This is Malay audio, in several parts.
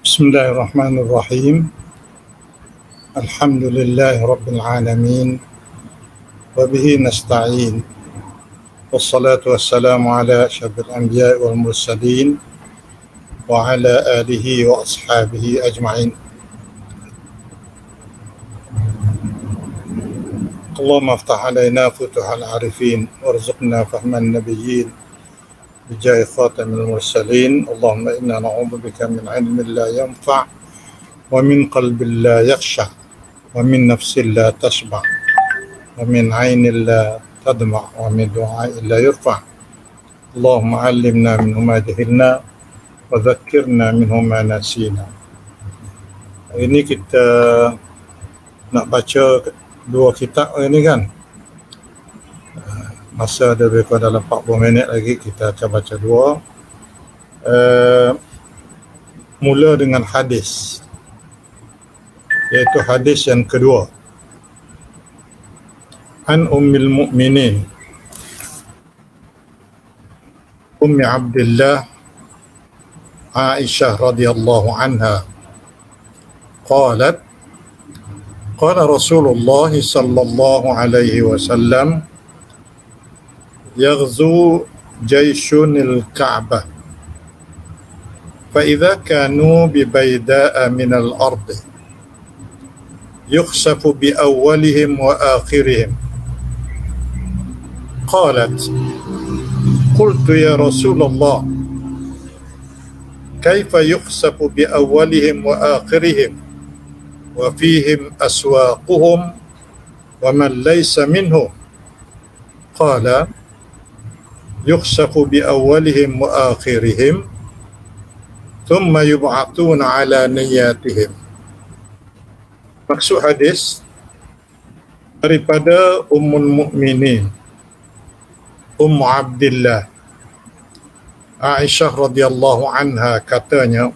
Bismillahirrahmanirrahim. Alhamdulillahi rabbil alamin. Wa bihi nasta'in. Wassalatu wassalamu ala asyrafil anbiya'i wal mursalin wa ala alihi wa ashabihi ajma'in. Allahumma aftah alaina futuhal arifin warzuqna fahman nabiyyin bijai khatamil mursalin. Allahumma inna na'udzubika min ilmin la yanfa' wa min qalbin la yakhsha wa min nafsin la tashba' wa min 'ainin la tadma' wa min du'a'in la yurfa'. Allahumma 'allimna minhu ma jahilna wa dhakkirna minhu ma nasina. Hari ini kita nak baca dua kitab ini kan. Masa ada lebih kurang dalam 40 minit lagi, kita akan baca dua. Mula dengan hadis, iaitu hadis yang kedua. An Ummil Mu'minin Ummi Abdillah Aisyah radhiyallahu anha qalat qala Rasulullah sallallahu alaihi wasallam يغزو جيش الكعبة فإذا كانوا ببيداء من الأرض يخسف بأولهم وآخرهم. قالت قلت يا رسول الله كيف يخسف بأولهم وآخرهم وفيهم أسواقهم ومن ليس منهم؟ قال يخسف بأولهم وآخرهم ثم يبعثون على نياتهم. Maksud hadis daripada Ummul Mukminin Ummu Abdillah Aisyah radhiyallahu anha katanya,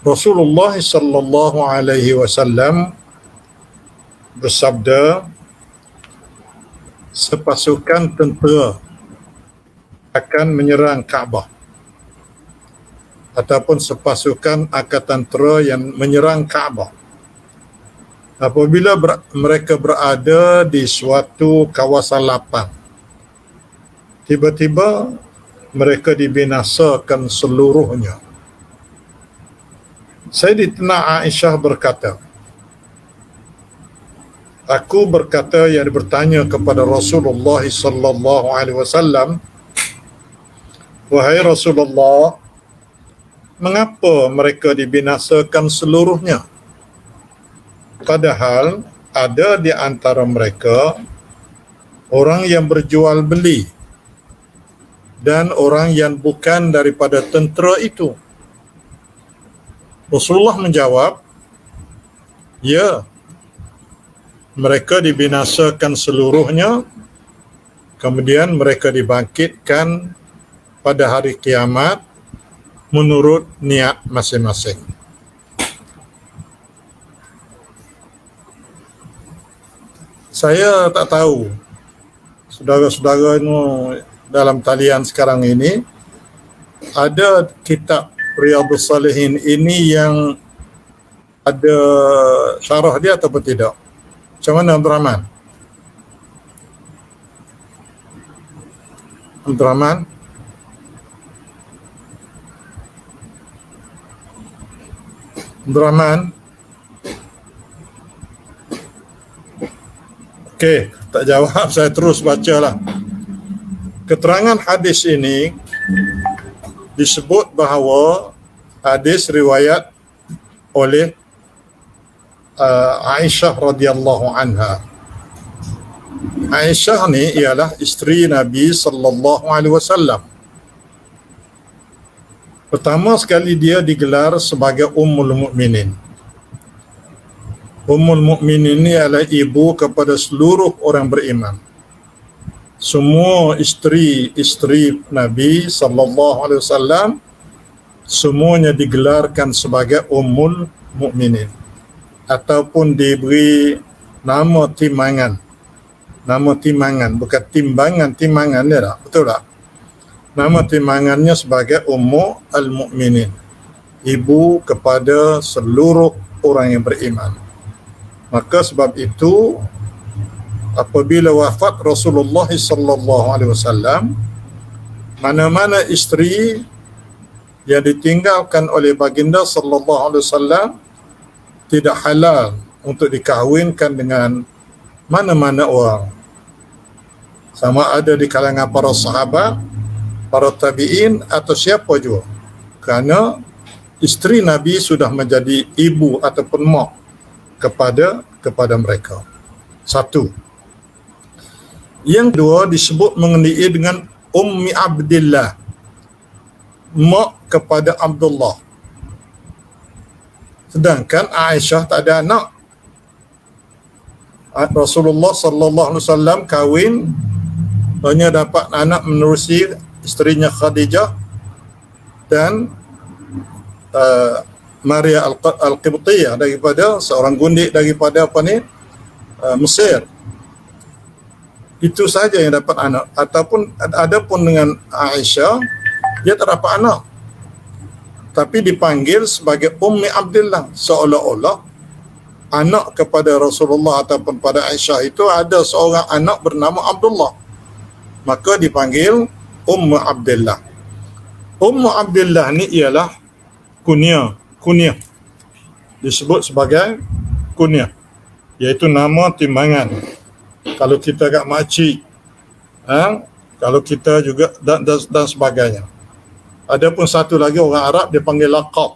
Rasulullah sallallahu alaihi wasallam bersabda, sepasukan tentera akan menyerang Kaabah, ataupun sepasukan angkatan tentera yang menyerang Kaabah apabila mereka berada di suatu kawasan lapang. Tiba-tiba mereka dibinasakan seluruhnya. Sayyidatina Aisyah berkata, aku berkata, yang bertanya kepada Rasulullah sallallahu alaihi wasallam, wahai Rasulullah, mengapa mereka dibinasakan seluruhnya? Padahal ada di antara mereka orang yang berjual beli dan orang yang bukan daripada tentera itu. Rasulullah menjawab, ya, mereka dibinasakan seluruhnya, kemudian mereka dibangkitkan pada hari kiamat menurut niat masing-masing. Saya tak tahu saudara-saudara itu dalam talian sekarang ini ada kitab Riyadhus Salihin ini yang ada syarah dia ataupun tidak. Macam mana Abdul Rahman? Abdul Rahman? Abdul Rahman? Okey, tak jawab, saya terus bacalah. Keterangan hadis ini disebut bahawa hadis riwayat oleh Aisyah radhiyallahu anha. Aisyah ni ialah isteri Nabi sallallahu alaihi wasallam. Pertama sekali dia digelar sebagai Ummul Mukminin. Ummul Mukminin ni adalah ibu kepada seluruh orang beriman. Semua isteri Nabi sallallahu alaihi wasallam semuanya digelarkan sebagai Ummul Mukminin ataupun diberi nama timangan. Nama timangan, bukan timbangan, timangan dia tak? Betul tak? Nama timangannya sebagai Ummu Al-Mu'minin. ibu kepada seluruh orang yang beriman. Maka sebab itu apabila wafat Rasulullah sallallahu alaihi wasallam, mana-mana isteri yang ditinggalkan oleh baginda sallallahu alaihi wasallam tidak halal untuk dikahwinkan dengan mana-mana orang, sama ada di kalangan para sahabat, para tabi'in atau siapa juga, kerana isteri Nabi sudah menjadi ibu ataupun mak kepada mereka. Satu. Yang kedua disebut mengenai dengan Ummi Abdillah, mak kepada Abdullah. Sedangkan Aisyah tak ada anak. Rasulullah sallallahu alaihi wasallam kahwin, hanya dapat anak menerusi isterinya Khadijah dan Maria Al-Qibtiyah, daripada seorang gundik daripada Mesir. Itu saja yang dapat anak. Ataupun adapun dengan Aisyah, dia tak dapat anak, tapi dipanggil sebagai Ummi Abdillah, seolah-olah anak kepada Rasulullah ataupun pada Aisyah itu ada seorang anak bernama Abdullah, maka dipanggil Ummu Abdillah. Ummu Abdillah ni ialah kunyah, disebut sebagai kunyah, iaitu nama timbangan. Kalau kita kat makcik, kalau kita juga dan sebagainya. Adapun satu lagi orang Arab dia panggil laqab.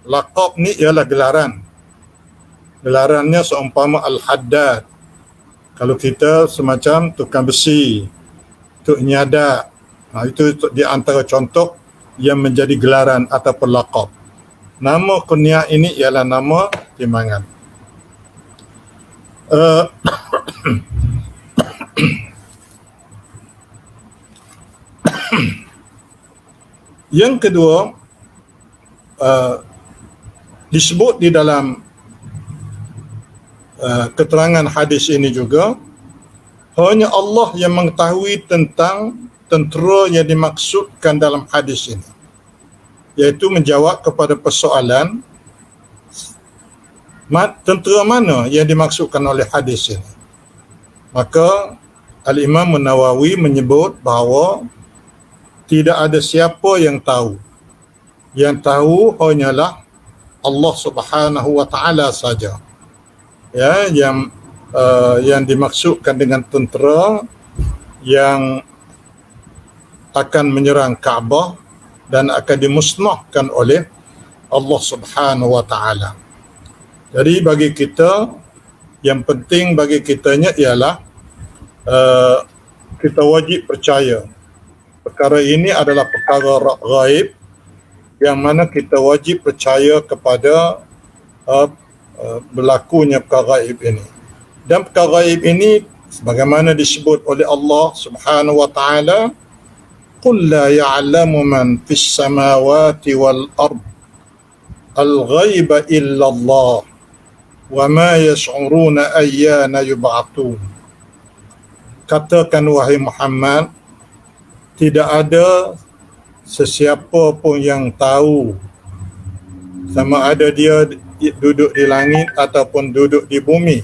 Laqab ni ialah gelaran. Gelarannya seumpama Al-Haddad. Kalau kita semacam tukang besi, tuk nyadak, itu di antara contoh yang menjadi gelaran ataupun laqab. Nama kunyah ini ialah nama timbangan. Yang kedua, disebut di dalam keterangan hadis ini juga, hanya Allah yang mengetahui tentang tentera yang dimaksudkan dalam hadis ini, iaitu menjawab kepada persoalan tentera mana yang dimaksudkan oleh hadis ini. Maka Al-Imam Nawawi menyebut bahawa tidak ada siapa yang tahu. Yang tahu hanyalah Allah Subhanahu wa taala saja. Ya, yang dimaksudkan dengan tentera yang akan menyerang Kaabah dan akan dimusnahkan oleh Allah Subhanahu wa taala. Jadi bagi kita, yang penting bagi kitanya ialah kita wajib percaya perkara ini adalah perkara gaib, yang mana kita wajib percaya kepada berlakunya perkara gaib ini. Dan perkara gaib ini sebagaimana disebut oleh Allah Subhanahu wa taala, qul la ya'lamu man fis samawati wal ard al-ghaiba illa Allah wa ma yash'uruna ayyana yub'atun. Katakan wahai Muhammad, tidak ada sesiapa pun yang tahu, sama ada dia duduk di langit ataupun duduk di bumi.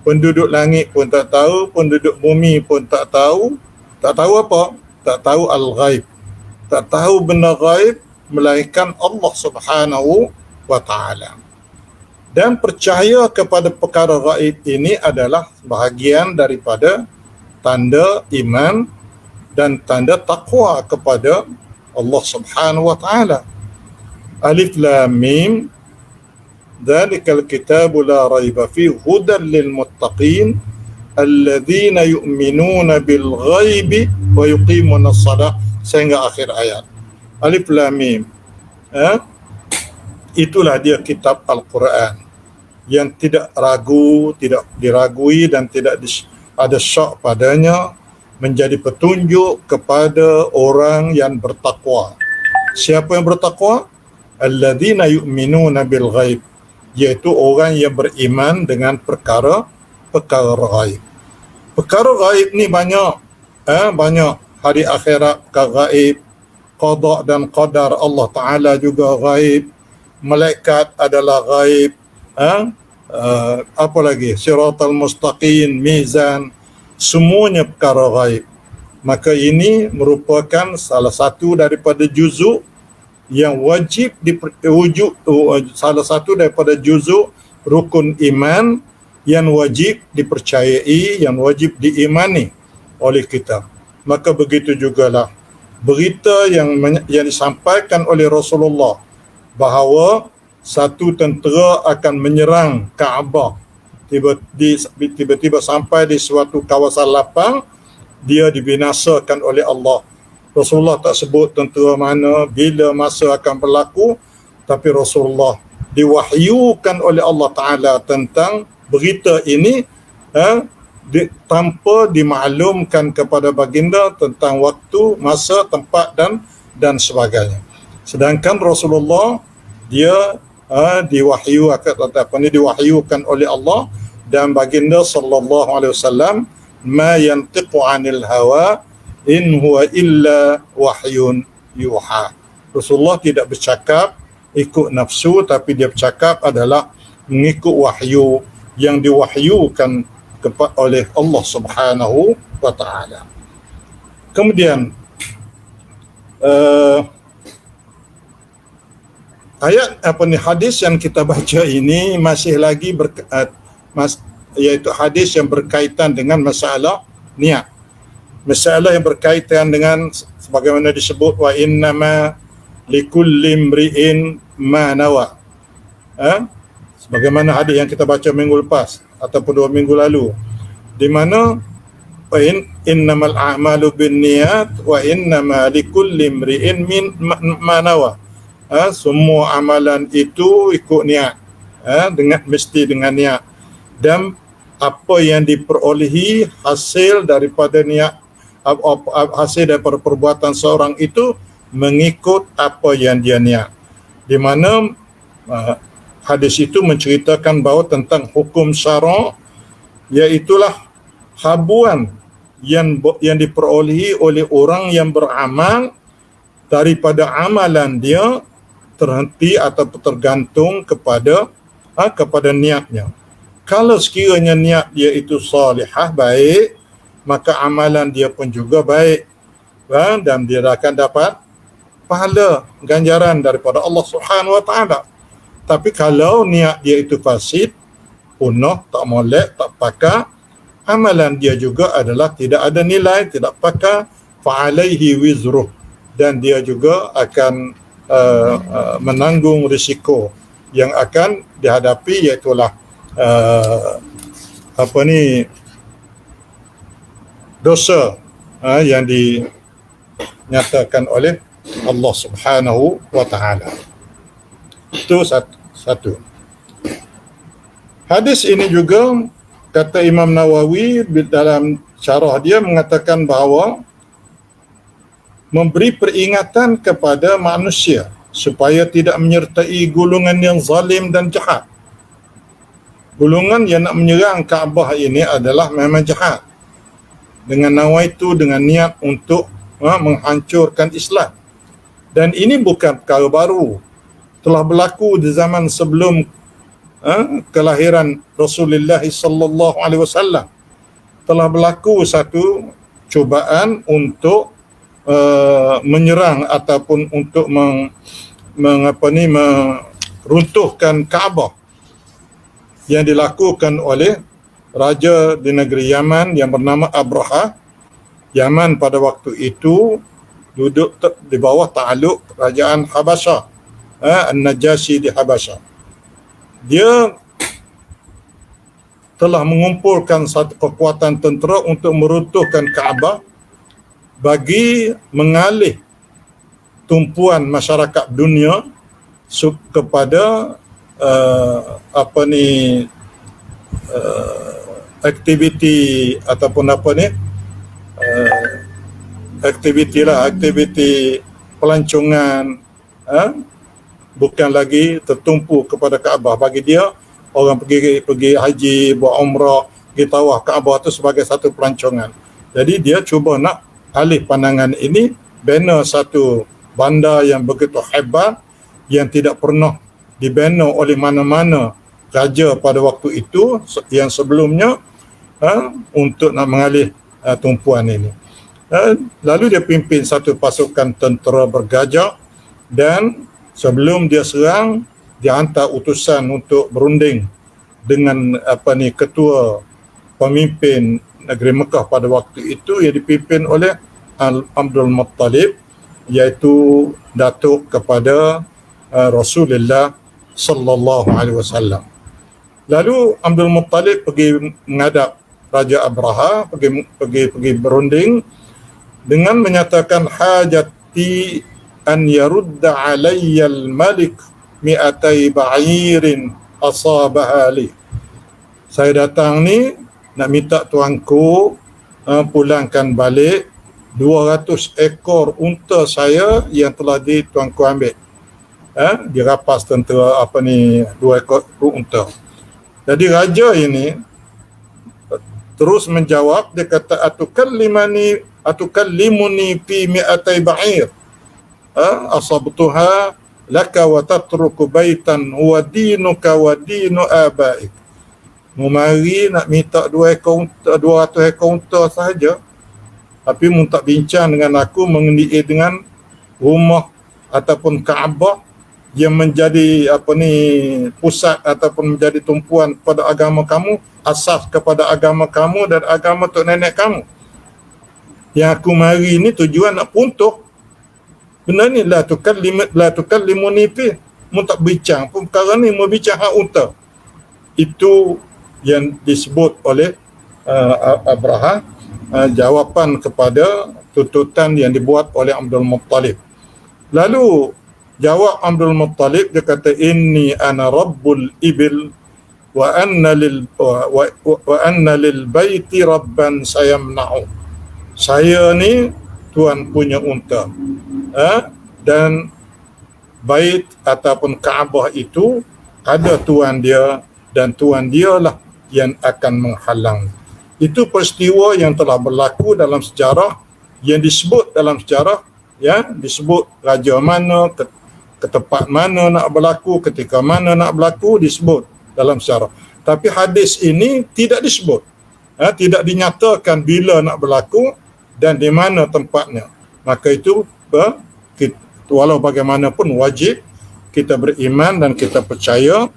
Penduduk langit pun tak tahu, penduduk bumi pun tak tahu. Tak tahu apa? Tak tahu al-ghaib. Tak tahu benda ghaib melainkan Allah Subhanahu wa taala. Dan percaya kepada perkara gaib ini adalah bahagian daripada tanda iman dan tanda taqwa kepada Allah Subhanahu wa taala. Alif Lam Mim, dzalikal kitabu la raiba fihi hudan lil muttaqin alladzina yu'minuna bil ghaibi wa yuqimuna shalah, sehingga akhir ayat. Alif Lam Mim. Itulah dia kitab Al-Quran yang tidak ragu, tidak diragui dan tidak ada syak padanya, menjadi petunjuk kepada orang yang bertakwa. Siapa yang bertakwa? Alladzina yu'minuna bil ghaib, iaitu orang yang beriman dengan perkara gaib. Perkara gaib ni banyak, banyak. Hari akhirat perkara gaib, qada dan qadar Allah Ta'ala juga ghaib, malaikat adalah ghaib, apa lagi, siratal mustaqim, mizan, semuanya perkara ghaib. Maka ini merupakan salah satu daripada juzuk yang wajib salah satu daripada juzuk rukun iman yang wajib dipercayai, yang wajib diimani oleh kita. Maka begitu jugalah berita yang disampaikan oleh Rasulullah bahawa satu tentera akan menyerang Kaabah, tiba-tiba sampai di suatu kawasan lapang, dia dibinasakan oleh Allah. Rasulullah tak sebut tentera mana, bila masa akan berlaku, tapi Rasulullah diwahyukan oleh Allah Ta'ala tentang berita ini tanpa dimaklumkan kepada baginda tentang waktu, masa, tempat dan sebagainya. Sedangkan Rasulullah dia diwahyukan oleh Allah, dan baginda sallallahu alaihi wasallam ma yantiqu 'anil hawa in huwa illa wahyun yuha. Rasulullah tidak bercakap ikut nafsu, tapi dia bercakap adalah mengikut wahyu yang diwahyukan oleh Allah Subhanahu wa taala. Kemudian hadis yang kita baca ini masih lagi iaitu hadis yang berkaitan dengan masalah niat. Masalah yang berkaitan dengan sebagaimana disebut wa innama likulli imri'in ma nawa. Sebagaimana hadis yang kita baca minggu lepas ataupun 2 minggu lalu, di mana innamal a'malu binniyat wa innama likulli imri'in ma nawa. Semua amalan itu ikut niat, mesti dengan niat, dan apa yang diperolehi hasil daripada niat, hasil daripada perbuatan seorang itu mengikut apa yang dia niat. Di mana hadis itu menceritakan bahawa tentang hukum syara', iaitulah habuan yang diperolehi oleh orang yang beramal daripada amalan dia terhenti atau tergantung kepada niatnya. Kalau sekiranya niat dia itu salihah, baik, maka amalan dia pun juga baik, dan dia akan dapat pahala ganjaran daripada Allah Subhanahu wa taala. Tapi kalau niat dia itu fasid, punah, tak molek, tak pakar, amalan dia juga adalah tidak ada nilai, tidak pakar, fa'alaihi wizruh, dan dia juga akan menanggung risiko yang akan dihadapi, iaitulah dosa yang dinyatakan oleh Allah Subhanahu wa taala. Itu satu. Hadis ini juga kata Imam Nawawi dalam syarah dia mengatakan bahawa memberi peringatan kepada manusia supaya tidak menyertai golongan yang zalim dan jahat. Golongan yang nak menyerang Kaabah ini adalah memang jahat, dengan nawaitu, dengan niat untuk menghancurkan Islam. Dan ini bukan perkara baru, telah berlaku di zaman sebelum kelahiran Rasulullah sallallahu alaihi wasallam. Telah berlaku satu cubaan untuk menyerang ataupun untuk meruntuhkan Kaabah, yang dilakukan oleh raja di negeri Yaman yang bernama Abraha. Yaman pada waktu itu duduk di bawah ta'aluk kerajaan Habasyah, An-Najasyi di Habasyah. Dia telah mengumpulkan satu kekuatan tentera untuk meruntuhkan Kaabah bagi mengalih tumpuan masyarakat dunia kepada aktiviti ataupun aktiviti pelancongan, bukan lagi tertumpu kepada Kaabah. Bagi dia, orang pergi haji, buat umrah, pergi tawaf Kaabah itu sebagai satu pelancongan. Jadi dia cuba nak alih pandangan ini, bina satu bandar yang begitu hebat yang tidak pernah dibina oleh mana-mana raja pada waktu itu yang sebelumnya untuk nak mengalih tumpuan ini. Lalu dia pimpin satu pasukan tentera bergajah dan sebelum dia serang, dia hantar utusan untuk berunding dengan ketua pemimpin negeri Mekah pada waktu itu yang dipimpin oleh Abdul Muttalib, iaitu datuk kepada Rasulullah sallallahu alaihi wasallam. Lalu Abdul Muttalib pergi menghadap Raja Abraha, pergi berunding dengan menyatakan hajati an yarudda alayya al-malik mi'atai ba'irin asabaha li. Saya datang ni nak minta tuanku pulangkan balik 200 ekor unta saya yang telah tuanku ambil. Dirapas tentera 2 ekor unta. Jadi raja ini terus menjawab, dia kata atukallimuni fi mi'atai ba'ir asabtuha laka wa tatruku baitan huwa dinuka wa dinu abaik. Mari nak minta 200 ekor unta sahaja, tapi mu tak bincang dengan aku mengenai dengan rumah ataupun Kaabah yang menjadi pusat ataupun menjadi tumpuan pada agama kamu, asas kepada agama kamu dan agama tok nenek kamu. Yang aku mari ni tujuan nak puntuh. Benda ni la tukallimuni fi, mu tak bincang pun perkara ni, mu bincang hak unta. Itu yang disebut oleh Abraha, jawapan kepada tuntutan yang dibuat oleh Abdul Muttalib. Lalu jawab Abdul Muttalib, dia kata inni ana rabbul ibil wa anna lil baiti rabban sayamna'u. Saya ni tuan punya unta, dan bait ataupun Kaabah itu ada tuan dia dan tuan dialah yang akan menghalang. Itu peristiwa yang telah berlaku dalam sejarah, yang disebut dalam sejarah, disebut raja mana, ke tempat mana nak berlaku, ketika mana nak berlaku, disebut dalam sejarah. Tapi hadis ini tidak disebut, tidak dinyatakan bila nak berlaku dan di mana tempatnya. Maka itu walau bagaimanapun wajib kita beriman dan kita percaya,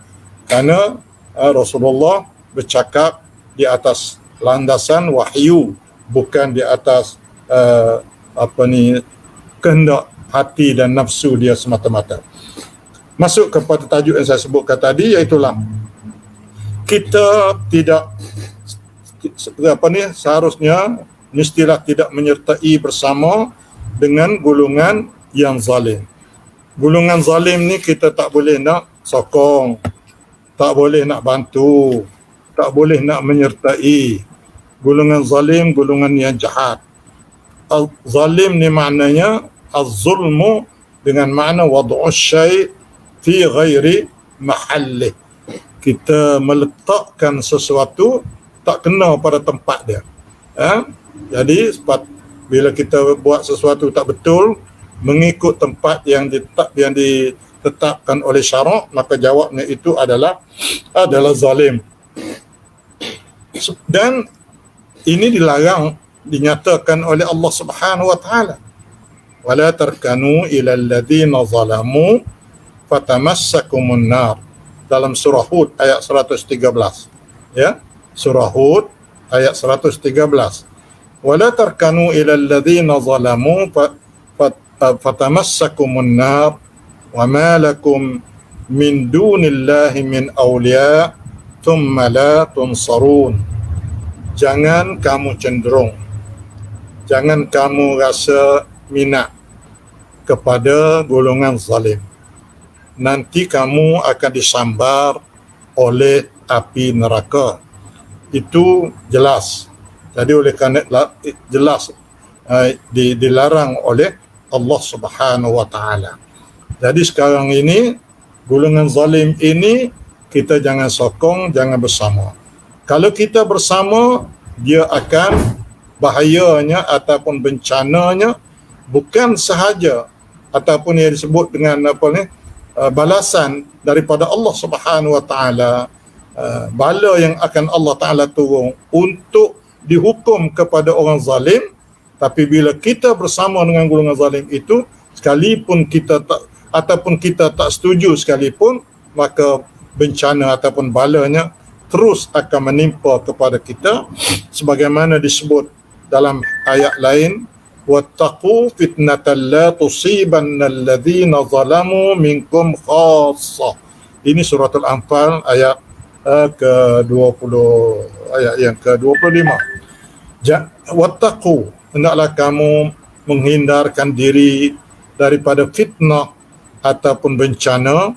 kerana Rasulullah bercakap di atas landasan wahyu, bukan di atas kehendak hati dan nafsu dia semata-mata. Masuk kepada tajuk yang saya sebutkan tadi, iaitulah kita tidak seharusnya mestilah tidak menyertai bersama dengan golongan yang zalim. Golongan zalim ni kita tak boleh nak sokong, tak boleh nak bantu, tak boleh nak menyertai. Golongan zalim, golongan yang jahat. Zalim ni maknanya az-zulmu dengan makna wad'u syai' fi ghairi mahallih. Kita meletakkan sesuatu tak kena pada tempat dia. Jadi bila kita buat sesuatu tak betul mengikut tempat yang ditetapkan oleh syarak, maka jawabnya itu adalah zalim. Dan ini dilarang, dinyatakan oleh Allah Subhanahu wa taala. Wala tarkanu ila alladhina zalamu fatamassakumun nar, dalam surah Hud ayat 113. Surah Hud ayat 113. Wala tarkanu ila alladhina zalamu fatamassakumun nar wa ma lakum min dunillahi min awliya thumma la tunsarun. Jangan kamu cenderung, jangan kamu rasa minat kepada golongan zalim. Nanti kamu akan disambar oleh api neraka. Itu jelas. Jadi oleh kerana jelas dilarang oleh Allah Subhanahu wa taala. Jadi sekarang ini golongan zalim ini kita jangan sokong, jangan bersama. Kalau kita bersama, dia akan bahayanya ataupun bencananya bukan sahaja ataupun yang disebut dengan balasan daripada Allah Subhanahu Wa Taala, bala yang akan Allah Taala turun untuk dihukum kepada orang zalim. Tapi bila kita bersama dengan golongan zalim itu, sekalipun kita tak ataupun kita tak setuju sekalipun, maka bencana ataupun balanya terus akan menimpa kepada kita, sebagaimana disebut dalam ayat lain, wattaqu fitnatan la tusibanna alladhina zalamu minkum khassah. Ini surah Al-Anfal ayat ke-20, ayat yang ke-25. Wattaqu, hendaklah kamu menghindarkan diri daripada fitnah ataupun bencana,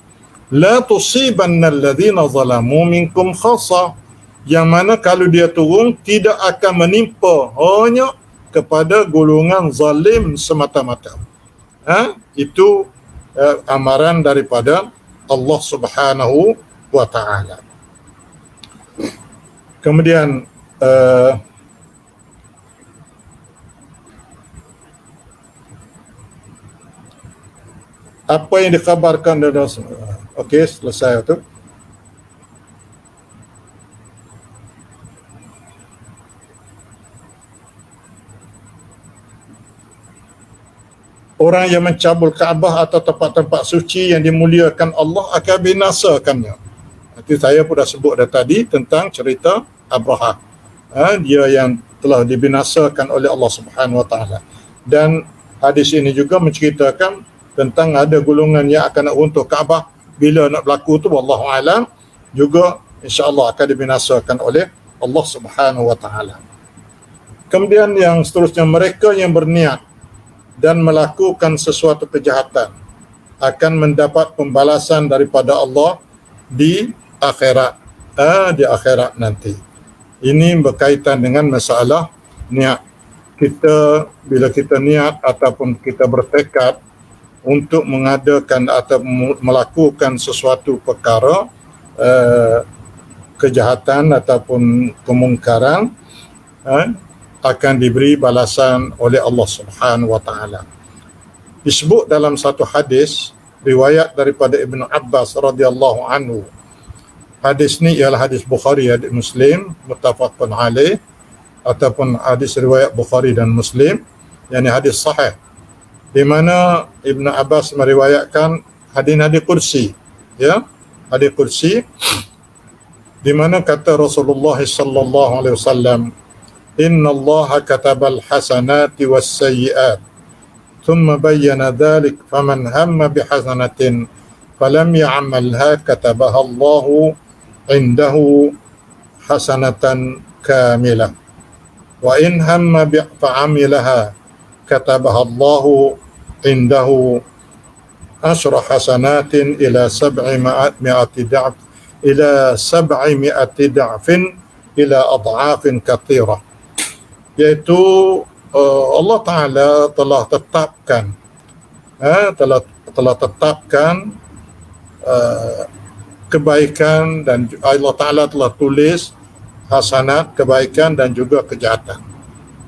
la tusibanna alladhina zalamu minkum khassa, yang mana kalau dia turun tidak akan menimpa hanya kepada golongan zalim semata-mata. Itu amaran daripada Allah Subhanahu Wa Taala. Kemudian apa yang dikabarkan dalam okey, selesai tu. Orang yang mencabul Kaabah atau tempat-tempat suci yang dimuliakan Allah akan binasakannya. Itu saya pun dah sebut dah tadi tentang cerita Abraha. Dia yang telah dibinasakan oleh Allah Subhanahu Wa Taala. Dan hadis ini juga menceritakan tentang ada golongan yang akan nak runtuh Kaabah. Bila nak berlaku tu, wallahu alam, juga insya-Allah akan dibinasakan oleh Allah Subhanahu Wa Taala. Kemudian yang seterusnya, mereka yang berniat dan melakukan sesuatu kejahatan akan mendapat pembalasan daripada Allah di akhirat, di akhirat nanti. Ini berkaitan dengan masalah niat. Kita bila kita niat ataupun kita bertekad untuk mengadakan atau melakukan sesuatu perkara kejahatan ataupun kemungkaran, akan diberi balasan oleh Allah Subhanahu Wa Taala. Disebut dalam satu hadis riwayat daripada Ibnu Abbas radhiyallahu anhu. Hadis ni ialah hadis Bukhari dan Muslim, muttafaqun alaih, ataupun hadis riwayat Bukhari dan Muslim, yakni hadis sahih, di mana Ibnu Abbas meriwayatkan hadis kursi, ya, hadis kursi, di mana kata Rasulullah sallallahu alaihi wasallam, Inna Allah katabal hasanati was sayyiat, thumma bayyana dhalik, faman hamma bihasanatin falam ya'malha katabaha Allahu indahu hasanatan kamilah, wa in hamma fa'amilaha katabaha Allahu indahu ashra hasanatin ila 700 da'f ila 700 da'fin ila ad'afin kathirah. Iaitu Allah Ta'ala telah tetapkan kebaikan, dan Allah Ta'ala telah tulis hasanat, kebaikan dan juga kejahatan.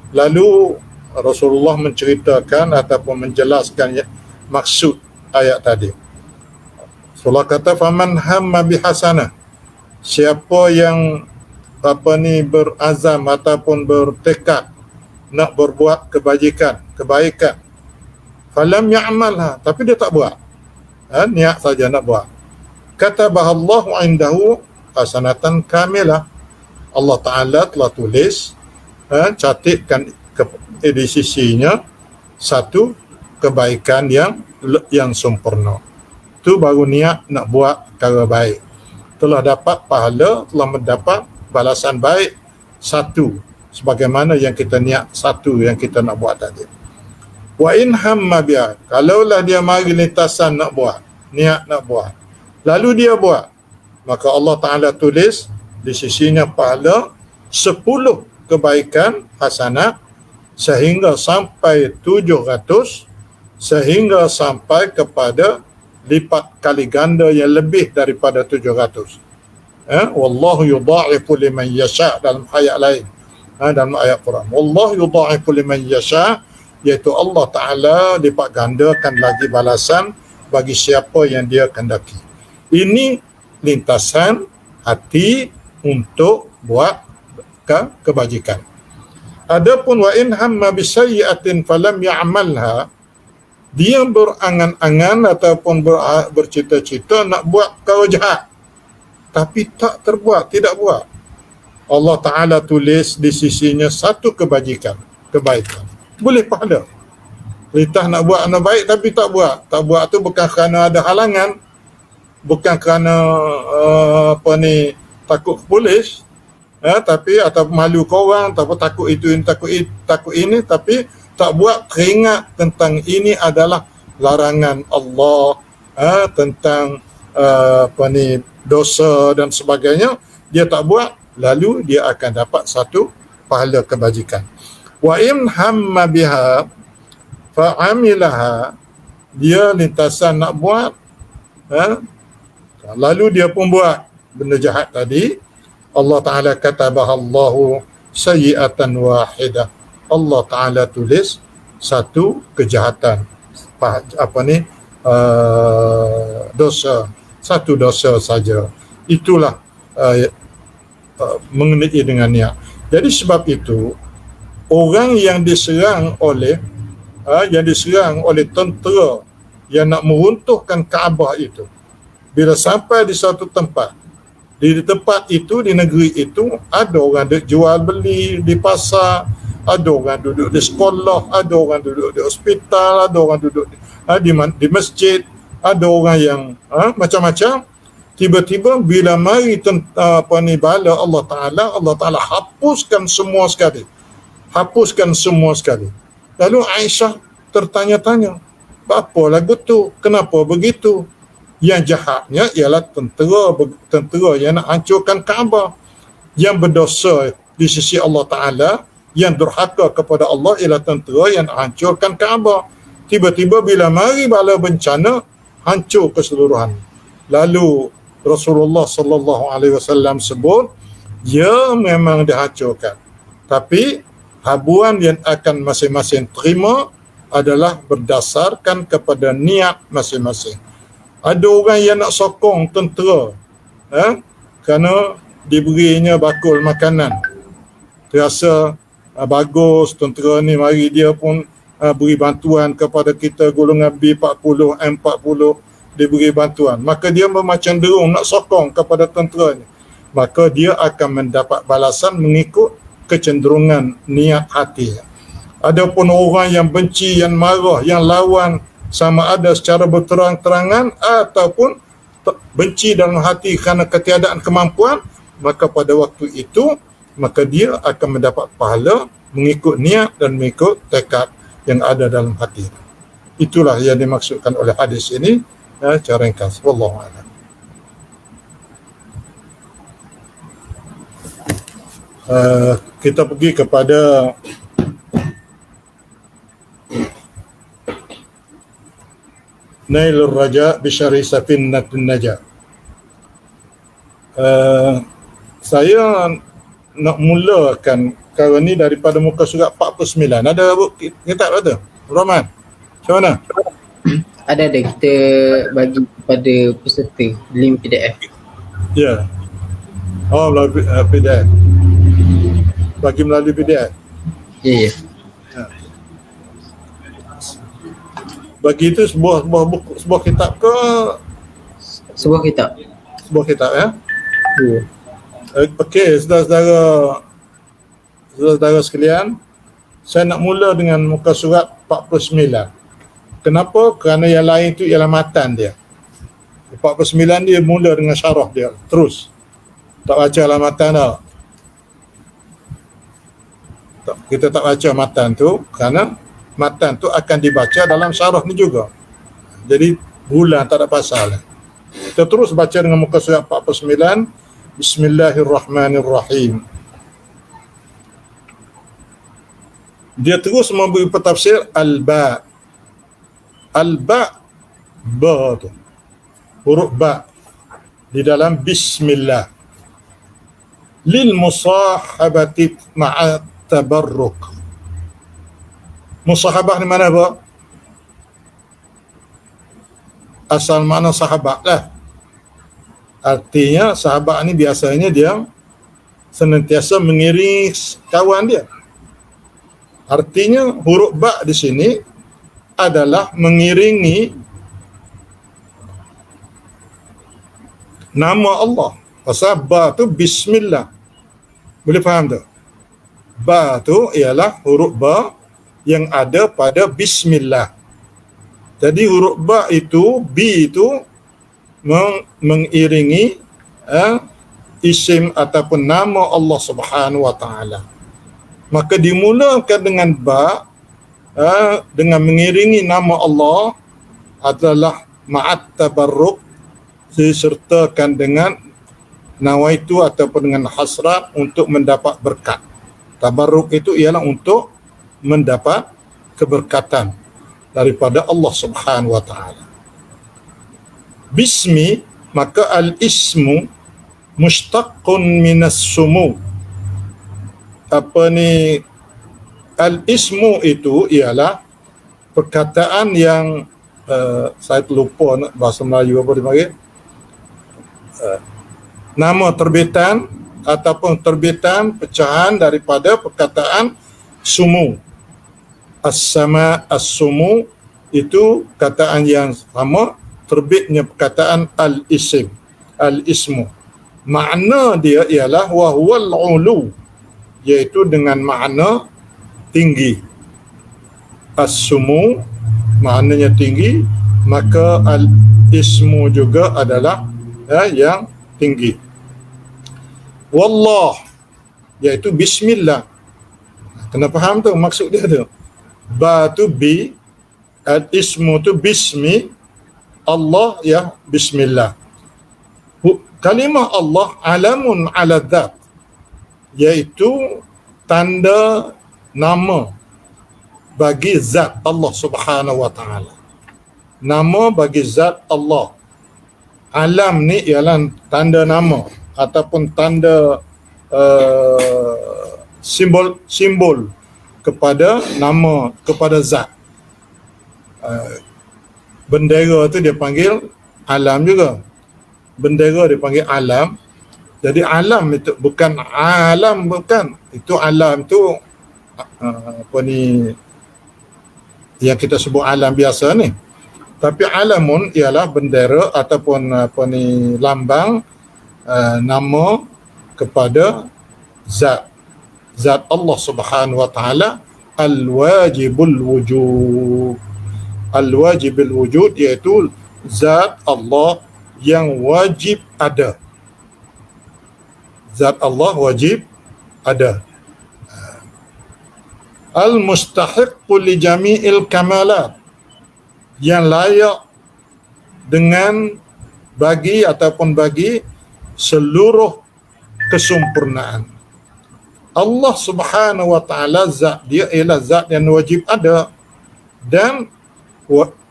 Lalu Rasulullah menceritakan ataupun menjelaskan maksud ayat tadi. Rasulullah kata, faman hamma bihasanah, siapa yang berazam ataupun bertekad nak berbuat kebaikan, falam ya'malha, tapi dia tak buat, niat saja nak buat, katabaha Allahu indahu hasanatan kamilah, Allah Ta'ala telah tulis, catatkan di sisinya satu kebaikan yang sempurna. Itu baru niat nak buat perkara baik, telah dapat pahala, telah mendapat balasan baik satu, sebagaimana yang kita niat satu yang kita nak buat tadi. Wa in hamma biha, kalaulah dia mari lintasan nak buat, niat nak buat, lalu dia buat, maka Allah Ta'ala tulis di sisinya pahala 10 kebaikan hasanat, sehingga sampai 700, sehingga sampai kepada lipat kali ganda yang lebih daripada 700. Wallahu yudha'ifu liman yasha' dalam ayat lain, dalam ayat Quran. Wallahu yudha'ifu liman yasha', iaitu Allah Ta'ala lipat gandakan lagi balasan bagi siapa yang dia kehendaki. Ini lintasan hati untuk buat kebajikan. Adapun wa in hamma bisayyi'atin falam ya'malha, dia berangan-angan ataupun bercita-cita nak buat perkara jahat tapi tak terbuat, tidak buat, Allah Ta'ala tulis di sisinya satu kebaikan, boleh pahala. Kita nak buat anak baik tapi tak buat tu bukan kerana ada halangan, bukan kerana takut polis, tapi atau malu ke orang, atau takut itu, takut ini, tapi tak buat, teringat tentang ini adalah larangan Allah, tentang dosa dan sebagainya, dia tak buat, lalu dia akan dapat satu pahala kebajikan. Wa in hamma biha fa'amilaha, dia lintasan nak buat, lalu dia pun buat benda jahat tadi, Allah Ta'ala katabahallahu sayyi'atan wahidah, Allah Ta'ala tulis satu kejahatan, dosa, satu dosa saja. Itulah mengenai dengan niat. Jadi sebab itu orang yang diserang oleh tentera yang nak meruntuhkan Kaabah itu, bila sampai di satu tempat, di tempat itu, di negeri itu, ada orang jual beli di pasar, ada orang duduk di sekolah, ada orang duduk di hospital, ada orang duduk di masjid, ada orang yang macam-macam. Tiba-tiba bila mari bala Allah Ta'ala hapuskan semua sekali. Lalu Aisyah tertanya-tanya, apa lagu tu, kenapa begitu? Yang jahatnya ialah tentera yang nak hancurkan Kaabah. Yang berdosa di sisi Allah Ta'ala, yang durhaka kepada Allah ialah tentera yang nak hancurkan Kaabah. Tiba-tiba bila mari bala bencana, hancur keseluruhan. Lalu Rasulullah sallallahu alaihi wasallam sebut, ya memang dihancurkan, tapi habuan yang akan masing-masing terima adalah berdasarkan kepada niat masing-masing. Ada orang yang nak sokong tentera kerana diberinya bakul makanan, terasa bagus tentera ni, mari dia pun beri bantuan kepada kita, golongan B40, M40 diberi bantuan, maka dia macam derung nak sokong kepada tentera ni, maka dia akan mendapat balasan mengikut kecenderungan niat hati. Adapun orang yang benci, yang marah, yang lawan, sama ada secara berterang-terangan ataupun benci dalam hati kerana ketiadaan kemampuan, maka pada waktu itu maka dia akan mendapat pahala mengikut niat dan mengikut tekad yang ada dalam hati. Itulah yang dimaksudkan oleh hadis ini, secara ringkas. Wallahu a'lam. Kita pergi kepada Nailur Raja Bisyari Safinatun Najah. Saya nak mulakan perkara ni daripada muka surat 49. Ada kitab ada? Rahman, macam mana? Ada kita bagi kepada peserta link PDF. Ya. Oh, melalui PDF. Bagi melalui PDF. Ya. Bagi itu sebuah buku, sebuah kitab ke? Sebuah kitab. Sebuah kitab, ya. Ya. Okey, saudara-saudara sekalian, saya nak mula dengan muka surat 49. Kenapa? Kerana yang lain itu ialah matan dia. 49 dia mula dengan syarah dia terus. Tak baca lah matan dah. Kita tak baca matan tu kerana matan tu akan dibaca dalam syarah ni juga. Jadi bulan tak ada pasal. Kita terus baca dengan muka surat 49. Bismillahirrahmanirrahim. Dia terus memberi pentafsir al-ba. Al-ba, ba tu, huruf ba di dalam bismillah. Lil musahabati ma'a tabarruk. Musahabah ni mana apa? Asal makna sahabat lah. Artinya sahabat ni biasanya dia senantiasa mengiringi kawan dia. Artinya huruf ba di sini adalah mengiringi nama Allah. Pasal ba tu bismillah. Boleh faham tak? Ba tu ialah huruf ba yang ada pada bismillah. Jadi huruf ba itu, B itu mengiringi isim ataupun nama Allah Subhanahu wa taala. Maka dimulakan dengan ba dengan mengiringi nama Allah adalah ma'at tabarruk, disertakan dengan nawaitu ataupun dengan hasrat untuk mendapat berkat. Tabarruk itu ialah untuk mendapat keberkatan daripada Allah Subhanahu wa taala. Bismi, maka al-ismu mushtaqqun minas sumu. Apa ni al-ismu itu ialah perkataan yang saya terlupa bahasa Melayu apa dipanggil, nama terbitan ataupun terbitan pecahan daripada perkataan sumu. As-sama, as-sumu itu kataan yang sama, terbitnya perkataan al-isim, al-ismu. Makna dia ialah wa huwal ulu, iaitu dengan makna tinggi. As-sumu maknanya tinggi, maka al-ismu juga adalah yang tinggi. Wallah, iaitu bismillah. Kena faham tu maksud dia tu. Ba tu bi, al-ismu tu bismi, Allah ya bismillah. Kalimah Allah alamun ala dzat, iaitu tanda nama bagi zat Allah Subhanahu wa taala. Nama bagi zat Allah. Alam ni ialah tanda nama ataupun tanda simbol kepada nama, kepada zat. Bendera tu dia panggil alam juga. Bendera dia panggil alam. Jadi alam itu bukan alam, bukan. Itu alam tu apa ni yang kita sebut alam biasa ni. Tapi alamun ialah bendera ataupun apa ni lambang nama kepada zat Allah Subhanahu wa taala, al-wajibul wujud. Al-wajibul wujud iaitu zat Allah yang wajib ada. Zat Allah wajib ada. Al-mustahiqqu li jami'il kamalat, yang layak dengan bagi ataupun bagi seluruh kesempurnaan. Allah Subhanahu wa taala zat dia ialah zat yang wajib ada dan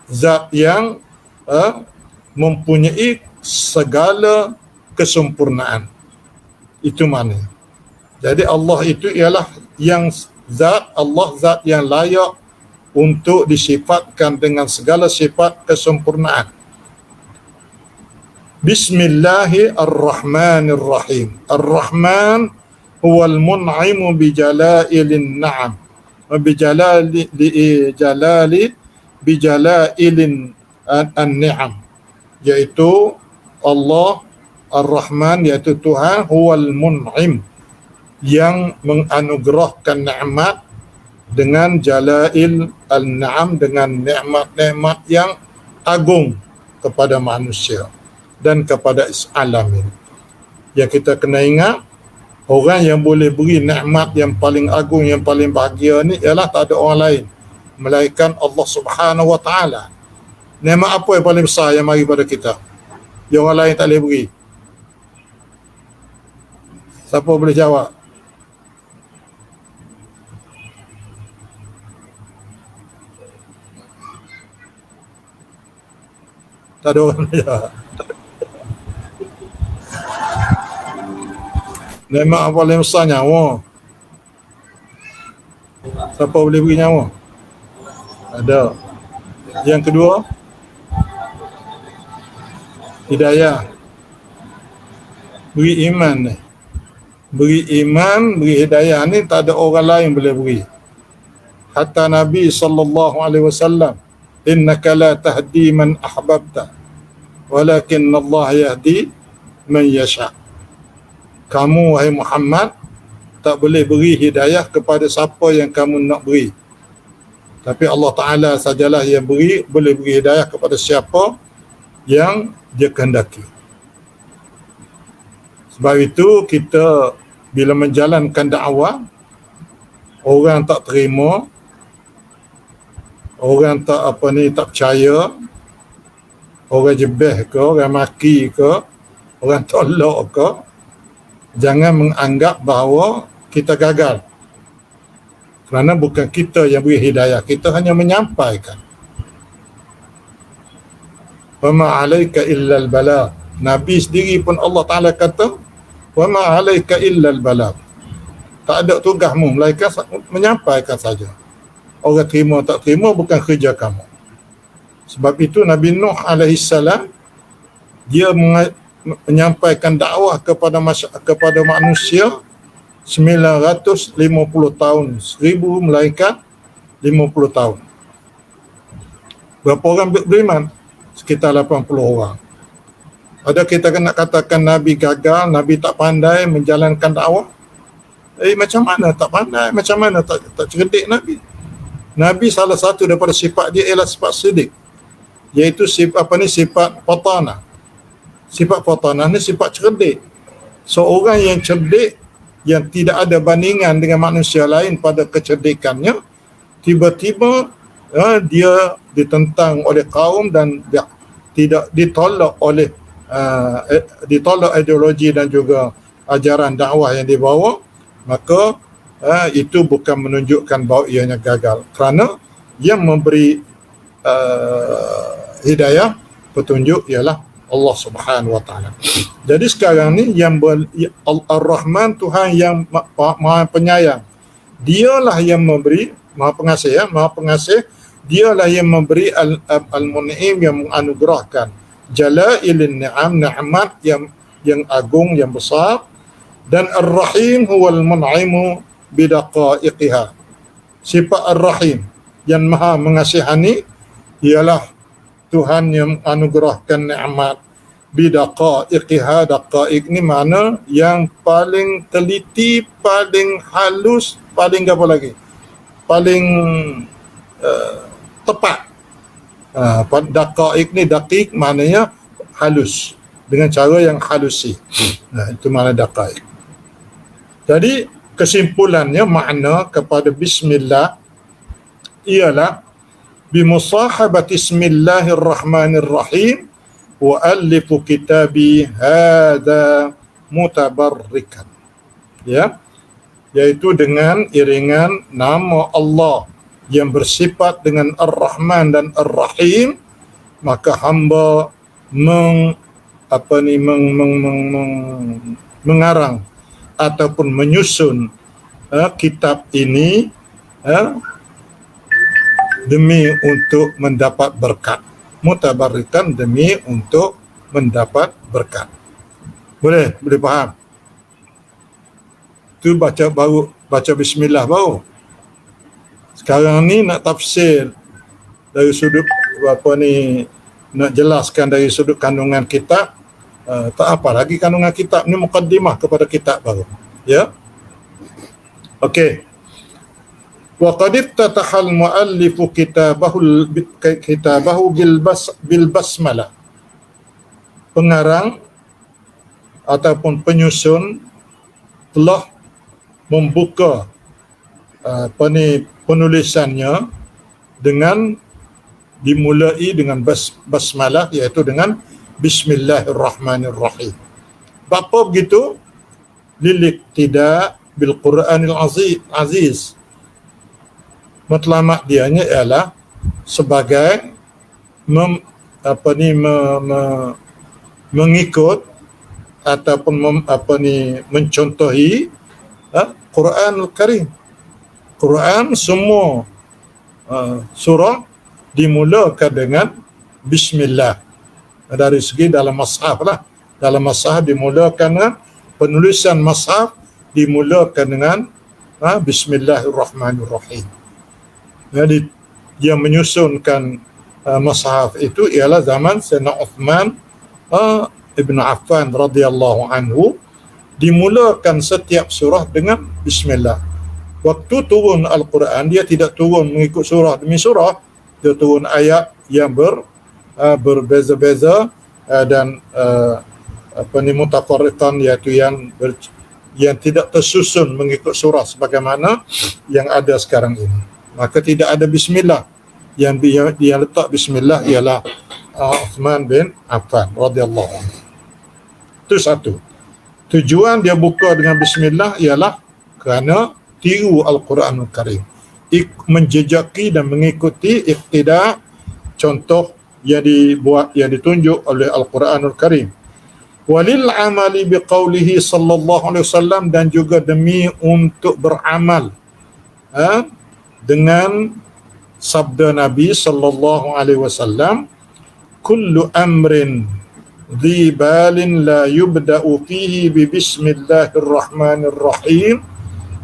zat yang mempunyai segala kesempurnaan. Itu mana? Jadi Allah itu ialah yang zat, Allah zat yang layak untuk disifatkan dengan segala sifat kesempurnaan. Bismillahirrahmanirrahim. Ar-Rahman huwal mun'imu bijalailin na'am. Bijalailin an-ni'am. Yaitu Allah Ar-Rahman, yaitu Tuhan, huwal mun'im, yang menganugerahkan nikmat dengan jalail al-na'am, dengan nikmat-nikmat yang agung kepada manusia dan kepada alam ini. Yang kita kena ingat, orang yang boleh beri nikmat yang paling agung, yang paling bahagia ni ialah tak ada orang lain melainkan Allah Subhanahu wa taala. Nikmat apa yang paling besar yang mari pada kita yang orang lain tak boleh beri? Siapa boleh jawab? Tak ada orang jawab. Nikmat apa paling besar? Nyawa. Siapa boleh beri nyawa? Ada. Yang kedua, hidayah. Beri iman ni. Beri iman, beri hidayah ni tak ada orang lain boleh beri. Hatta Nabi SAW, innaka la tahdi man ahbabta, walakin Allah yahdi man yasha. Kamu wahai Muhammad tak boleh beri hidayah kepada siapa yang kamu nak beri. Tapi Allah Ta'ala sajalah yang boleh beri hidayah kepada siapa yang dia kehendaki. Sebab itu kita bila menjalankan dakwah, orang tak terima, orang tak tak percaya, orang jebeh ke, orang maki ke, orang tolak ke, jangan menganggap bahawa kita gagal. Kerana bukan kita yang beri hidayah, kita hanya menyampaikan. Wa ma 'alaika illa al-balagh. Nabi sendiri pun Allah Taala kata, wa ma 'alaika illa al-balagh. Tak ada tugasmu melainkan menyampaikan saja. Orang terima tak terima bukan kerja kamu. Sebab itu Nabi Nuh alaihi salam dia menyampaikan dakwah kepada manusia 950 tahun, 1000 melainkan 50 tahun. Berapa orang beriman? Sekitar 80 orang. Ada kita nak katakan Nabi gagal, Nabi tak pandai menjalankan dakwah? Macam mana tak pandai? Macam mana tak cerdik Nabi? Nabi salah satu daripada sifat dia ialah sifat sidik, iaitu sifat fatanah. Sifat fatanah ni sifat cerdik. Seorang yang cerdik, yang tidak ada bandingan dengan manusia lain pada kecerdikannya, tiba-tiba dia ditentang oleh kaum dan dia tidak ditolak oleh ditolak ideologi dan juga ajaran dakwah yang dibawa, maka itu bukan menunjukkan bahawa ianya gagal, kerana yang memberi hidayah, petunjuk ialah Allah Subhanahu wa taala. Jadi sekarang ni yang Ar-Rahman, Tuhan yang Maha Penyayang, dialah yang memberi, Maha Pengasih Maha Pengasih, dialah yang memberi Al-Mun'im, yang menganugerahkan Jalailin ni'am, nikmat yang agung, yang besar. Dan Ar-Rahim huwal mun'imu bidaqaiqiha. Sifat Ar-Rahim yang Maha mengasihani ialah Tuhan yang anugerahkan nikmat bidaqaiqiha. Daqaiq ni mana yang paling teliti, paling halus, paling apa lagi? Paling tepat. Daqaiq ni, daqiq maknanya halus, dengan cara yang halusi. Itu makna daqaiq. Jadi kesimpulannya, makna kepada bismillah ialah bimusahabati bismillahirrahmanirrahim wa alifu kitabi hadha mutabarrikan, iaitu dengan iringan nama Allah yang bersifat dengan Ar-Rahman dan Ar-Rahim, maka hamba mengarang ataupun menyusun kitab ini demi untuk mendapat berkat. Mutabarrikan, demi untuk mendapat berkat. Boleh faham? Itu baca bismillah baru. Sekarang ni nak tafsir dari sudut nak jelaskan dari sudut kandungan kitab, tak apa lagi kandungan kitab ni, muqaddimah kepada kitab baru. Okey. Wa qad iftataha al-muallifu kitabahu bil basmalah. Pengarang ataupun penyusun telah membuka penulisannya dengan dimulai dengan basmalah, iaitu dengan bismillahirrahmanirrahim. Bapa begitu? Liliqtida bil Quranil aziz. Matlamat dianya ialah sebagai mengikut ataupun mencontohi Quranul Karim. Quran semua surah dimulakan dengan bismillah. Dari segi dalam mushaf lah. Dalam mushaf dimulakan dengan penulisan mushaf dimulakan dengan bismillahirrahmanirrahim. Jadi yang menyusunkan mushaf itu ialah zaman Sayyidina Uthman Ibn Affan radhiyallahu anhu, dimulakan setiap surah dengan bismillah. Waktu turun Al-Quran, dia tidak turun mengikut surah demi surah, dia turun ayat yang berbeza-beza dan mutafarriqan, iaitu yang tidak tersusun mengikut surah sebagaimana yang ada sekarang ini. Maka tidak ada bismillah. Yang dia letak bismillah ialah Uthman bin Affan radhiyallahu anhu. Itu satu. Tujuan dia buka dengan bismillah ialah kerana tiru Al-Quranul Karim, menjejaki dan mengikuti iqtida, contoh yang ditunjuk oleh Al-Quranul Karim. Walil amali biqaulihi sallallahu alaihi wasallam, dan juga demi untuk beramal dengan sabda Nabi sallallahu alaihi wasallam, kullu amrin dhi balin la yubda'u fihi bi bismillahirrahmanirrahim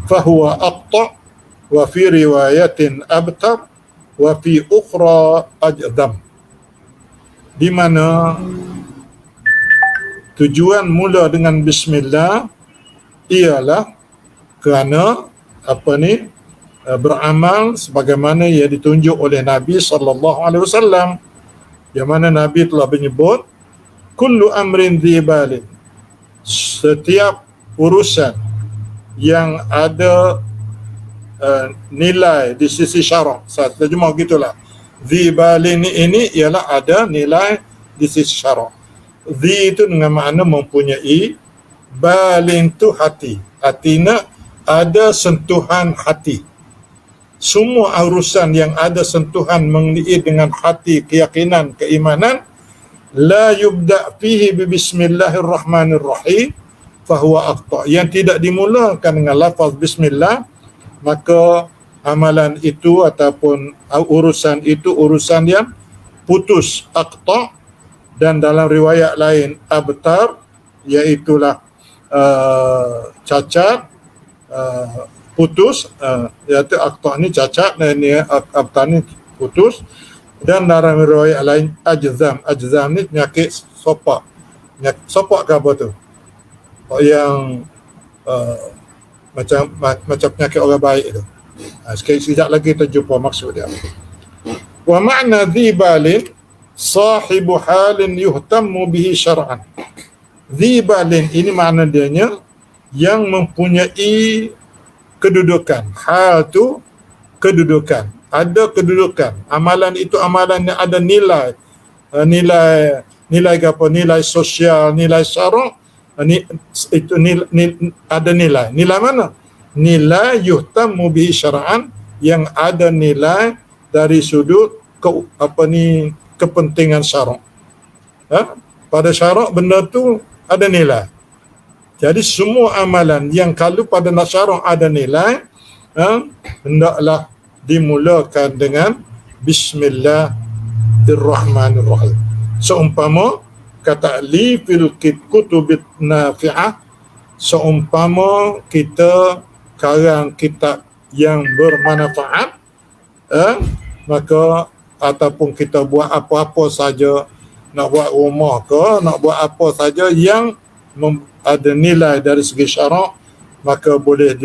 fahuwa aqta' wa fi riwayatin abtar wa fi ukhra ajdam. Di mana tujuan mula dengan bismillah ialah kerana beramal sebagaimana yang ditunjuk oleh Nabi sallallahu alaihi wasallam, yang mana Nabi telah menyebut kullu amrin dhibalin, setiap urusan yang ada nilai di sisi syarak. Saya terjemah gitulah. Dhibalin ini ialah ada nilai di sisi syarak. Dhi itu dengan makna mempunyai, balin tu hati. Artinya ada sentuhan hati. Semua urusan yang ada sentuhan mengenai dengan hati, keyakinan, keimanan, la yubda' fihi bi bismillahirrahmanirrahim fahuwa aqta', yang tidak dimulakan dengan lafaz bismillah, maka amalan itu ataupun urusan itu urusan yang putus, aqta'. Dan dalam riwayat lain abtar, iaitulah cacat, putus, iaitu aqta' ni cacat dan abtar ni putus. Dan dalam riwayat lain ajzam ni penyakit sopak. Sopak ke apa tu? Yang macam penyakit orang baik tu. Sekejap lagi kita jumpa maksud dia. Wa ma'na dhibalin sahibu halin yuhtammu bihi syar'an. Dhibalin ini makna dianya yang mempunyai kedudukan. Hal tu kedudukan, ada kedudukan. Amalan itu amalan yang ada nilai, nilai apa? Nilai sosial, nilai syarak. Itu ada nilai. Nilai mana? Nilai yuhtammu bihi syar'an, yang ada nilai dari sudut kepentingan syarak. Pada syarak benda tu ada nilai. Jadi semua amalan yang kalau pada syarak ada nilai, hendaklah dimulakan dengan bismillahirrahmanirrahim. Seumpama kata li fil kutubit nafi'ah, seumpama kita karang kitab yang bermanfaat, maka ataupun kita buat apa-apa saja, nak buat rumah ke, nak buat apa saja yang ada nilai dari segi syarak, maka boleh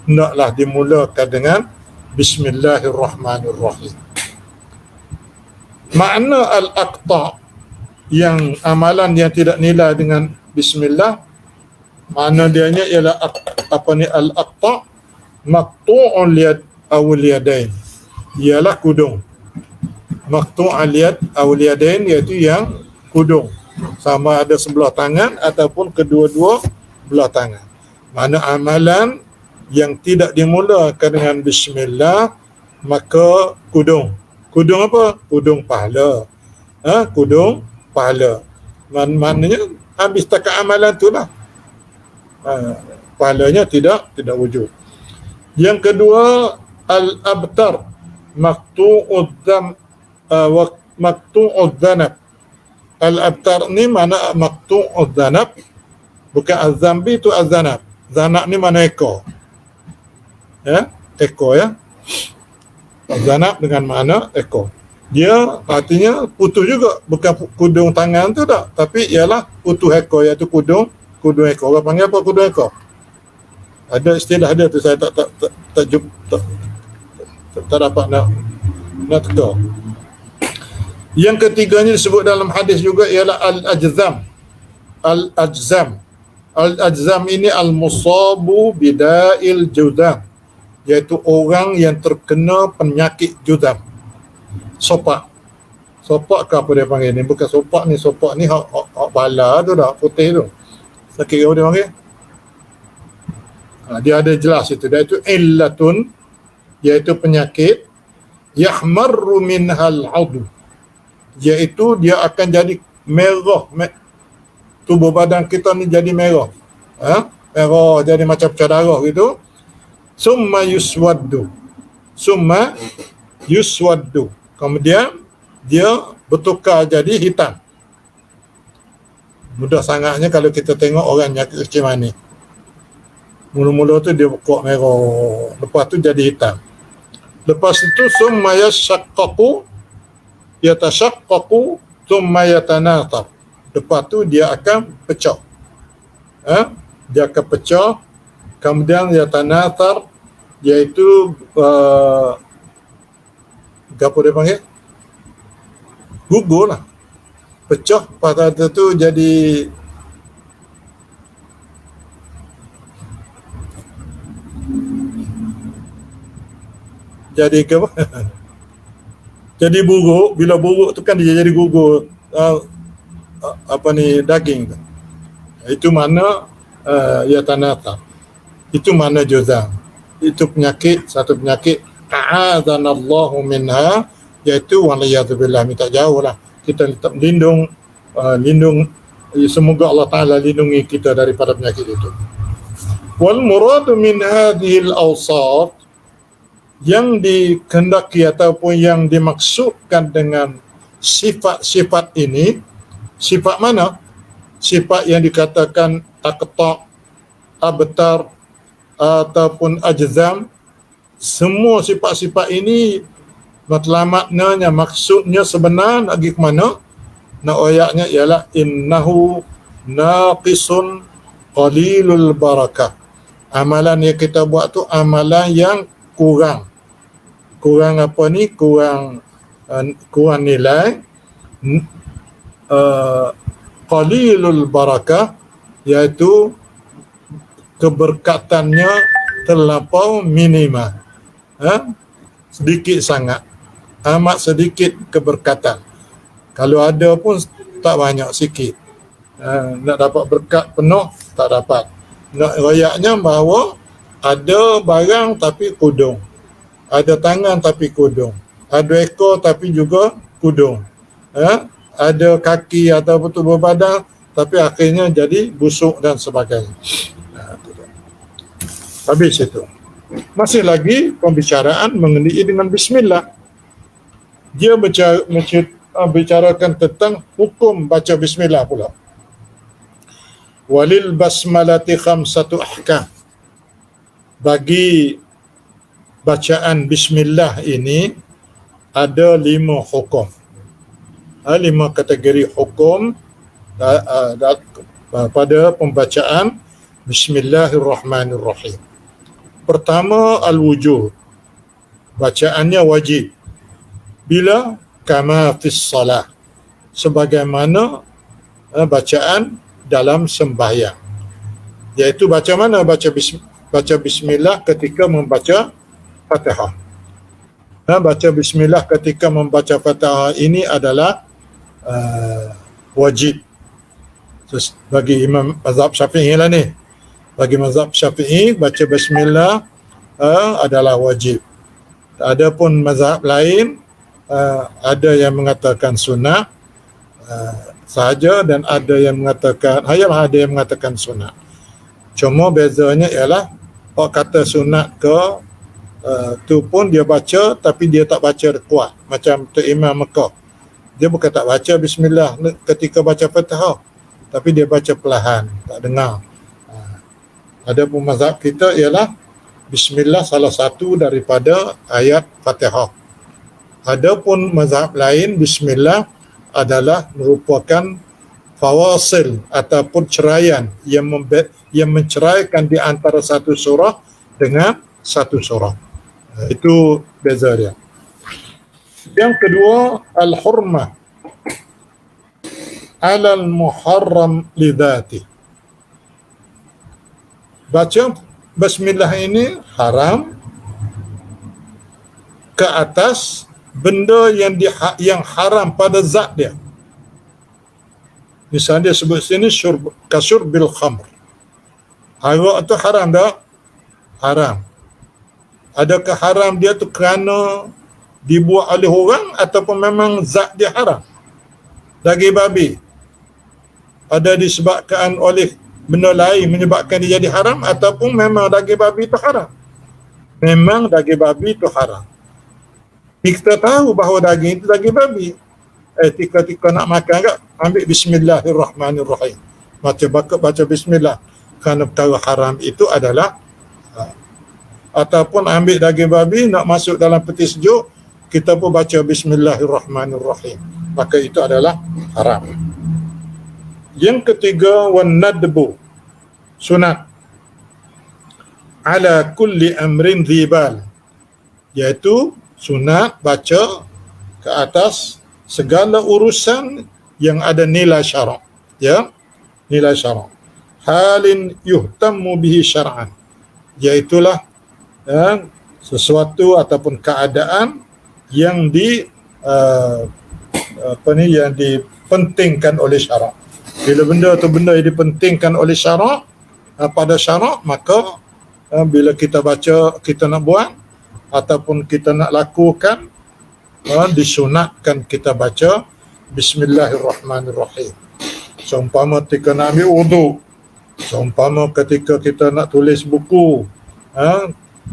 hendaklah dimulakan dengan bismillahirrahmanirrahim. Makna al-aqta', yang amalan yang tidak nilai dengan bismillah, makna dianya ialah al-aqta' maqtu'ul yad awul yadain, ialah kudung. Maqtu'ul yad awul yadain iaitu yang kudung, sama ada sebelah tangan ataupun kedua-dua belah tangan. Mana amalan yang tidak dimulakan dengan bismillah, maka kudung. Kudung apa? Kudung pahala. Kudung pahala. Maknanya habis takat amalan tu lah. Pahalanya tidak wujud. Yang kedua, al-abtar, maqtu'ud dzam maqtu'ud dzanab. Al-abtar ni mana maqtu'ud dzanab, bukan az-zambi tu az-zanab. Zanab ni mana ekor. Ya, ekor ya. Az-zanab dengan makna ekor. Dia artinya putus juga, bukan kudung tangan tu tak, tapi ialah putus ekor, iaitu kudung ekor. Orang panggil apa kudung ekor? Ada istilah dia tu, saya tak dapat nak teka. Yang ketiganya disebut dalam hadis juga ialah al-ajzam. Al-ajzam. Al-ajzam ini al-musabu bida'il judam, iaitu orang yang terkena penyakit judam. Sopak ke apa dia panggil ni? Bukan sopak ni hak bala tu dah, putih tu. Sakit apa dia panggil? Dia ada jelas itu. Dia itu illatun, iaitu penyakit yahmarru minhal adu, iaitu dia akan jadi merah, tubuh badan kita ni jadi merah. Merah, jadi macam pecah darah gitu. Summa yuswaddu. Kemudian dia bertukar jadi hitam. Mudah sangatnya kalau kita tengok orang nyakit kecil manis. Mula-mula tu dia berkuat merah, lepas tu jadi hitam. Lepas itu summa yatashaqqaqu summa yatanathar. Lepas tu dia akan pecah. Dia akan pecah, kemudian yatanathar, iaitu apa dia panggil? Gugur lah. Pecah, pada tu jadi ke apa? Jadi buruk. Bila buruk tu kan dia jadi gugur daging tu. Itu mana yatanata. Itu mana juzam. Itu satu penyakit a'adzanallahu minha, iaitu waliyadzubillah, minta jauh lah. Kita tetap lindung, semoga Allah Ta'ala lindungi kita daripada penyakit itu. Wal muradu min hadhil awsat, yang dikehendaki ataupun yang dimaksudkan dengan sifat-sifat ini, sifat mana? Sifat yang dikatakan taqta', abtar, ataupun ajzam. Semua sifat-sifat ini maknanya, maksudnya sebenar lagi ke mana? Nak ayatnya ialah innahu naqisun qalilul barakah. Amalan yang kita buat tu amalan yang kurang apa ni? Kurang nilai. Qalilul barakah, iaitu keberkatannya terlampau minima. Sedikit sangat, amat sedikit keberkatan. Kalau ada pun tak banyak, sikit. Nak dapat berkat penuh tak dapat. Nak rayaknya bahawa ada barang tapi kudung, ada tangan tapi kudung, ada ekor tapi juga kudung, ada kaki atau tubuh badan tapi akhirnya jadi busuk dan sebagainya. Habis itu. Masih lagi pembicaraan mengenai dengan bismillah. Dia bicarakan tentang hukum baca bismillah pula. Walil basmalati khamsatu ahkam. Bagi bacaan bismillah ini ada 5 hukum. 5 kategori hukum pada pembacaan Bismillahirrahmanirrahim. Pertama, al-wujub. Bacaannya wajib. Bila? Kama fis salah. Sebagaimana bacaan dalam sembahyang. Iaitu baca mana? Baca bismillah ketika membaca Fatihah. Baca bismillah ketika membaca Fatihah ini adalah wajib. Bagi Imam Mazhab Syafi'i lah ni. Bagi mazhab Syafi'i, baca bismillah adalah wajib. Adapun mazhab lain, ada yang mengatakan sunnah sahaja, dan ada yang mengatakan sunat. Cuma bezanya ialah orang kata sunat ke tu pun dia baca tapi dia tak baca kuat macam Tok Imam Mekah. Dia bukan tak baca bismillah ketika baca Fatihah, tapi dia baca perlahan, tak dengar. Ada pun mazhab kita ialah bismillah salah satu daripada ayat Fatihah. Ada pun mazhab lain bismillah adalah merupakan fawasil ataupun ceraian yang menceraikan di antara satu surah dengan satu surah. Itu beza dia. Yang kedua, al-hurmah alal muharram lidhati. Baca bismillah ini haram ke atas benda yang haram pada zat dia. Misalnya dia sebut sini kasur bil khamr. Arak tu haram tak? Haram. Adakah haram dia tu kerana dibuat oleh orang ataupun memang zat dia haram? Daging babi ada disebabkan oleh benda lain menyebabkan dia jadi haram ataupun memang daging babi itu haram? Memang daging babi itu haram. Kita tahu bahawa daging itu daging babi. Tika nak makan kat, ambil bismillahirrahmanirrahim. Baca bismillah. Kerana perkara haram itu adalah ataupun ambil daging babi nak masuk dalam peti sejuk, kita pun baca bismillahirrahmanirrahim. Maka itu adalah haram. Yang ketiga, wan nadbu, sunat ala kulli amrin dhibal, iaitu sunat baca ke atas segala urusan yang ada nilai syarak, ya, nilai syarak. Halin yuhtammu bihi syar'an, iaitulah sesuatu ataupun keadaan yang yang dipentingkan oleh syarak. Bila benda tu benda yang dipentingkan oleh syarak, pada syarak, maka bila kita baca, kita nak buat ataupun kita nak lakukan, disunatkan kita baca bismillahirrahmanirrahim. Seumpama ketika nak ambil wudu, seumpama ketika kita nak tulis buku,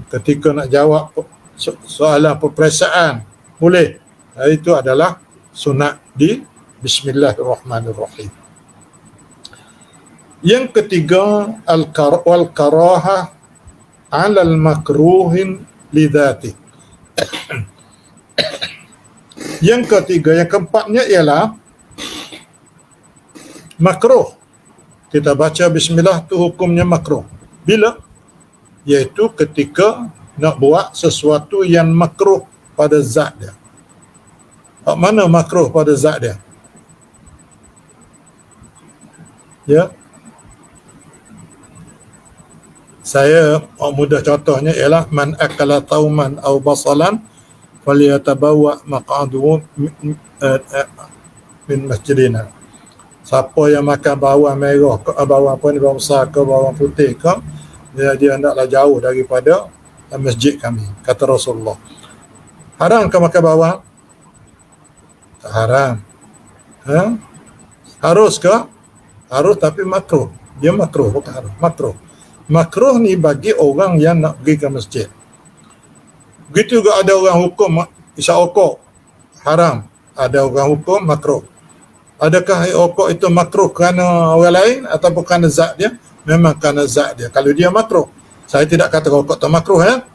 ketika nak jawab soalan peperiksaan, boleh. Itu adalah sunat di bismillahirrahmanirrahim. Yang ketiga, wal karahah alal makruhin lidhati. Yang ketiga, yang keempatnya ialah makruh. Kita baca bismillah tu hukumnya makruh. Bila? Iaitu ketika nak buat sesuatu yang makruh pada zat dia. Mana makruh pada zat dia? Ya. Saya mudah contohnya ialah man akala tauman aw basalan falyatabawa maq'adahu min masjidina. Siapa yang makan bawang merah ke bawang apa ni, bawang besar ke bawang putih ke, dia hendaklah jauh daripada masjid kami, kata Rasulullah. Haram ke makan bawang? Tak haram. Harus ke? Harus, tapi makruh. Dia makruh, bukan haram. Makruh. Makruh ni bagi orang yang nak pergi ke masjid. Begitu juga ada orang hukum isap rokok haram, ada orang hukum makruh. Adakah rokok itu makruh kerana orang lain ataupun kerana zat dia? Memang kerana zat dia. Kalau dia makruh, saya tidak kata rokok tu makruh, ya.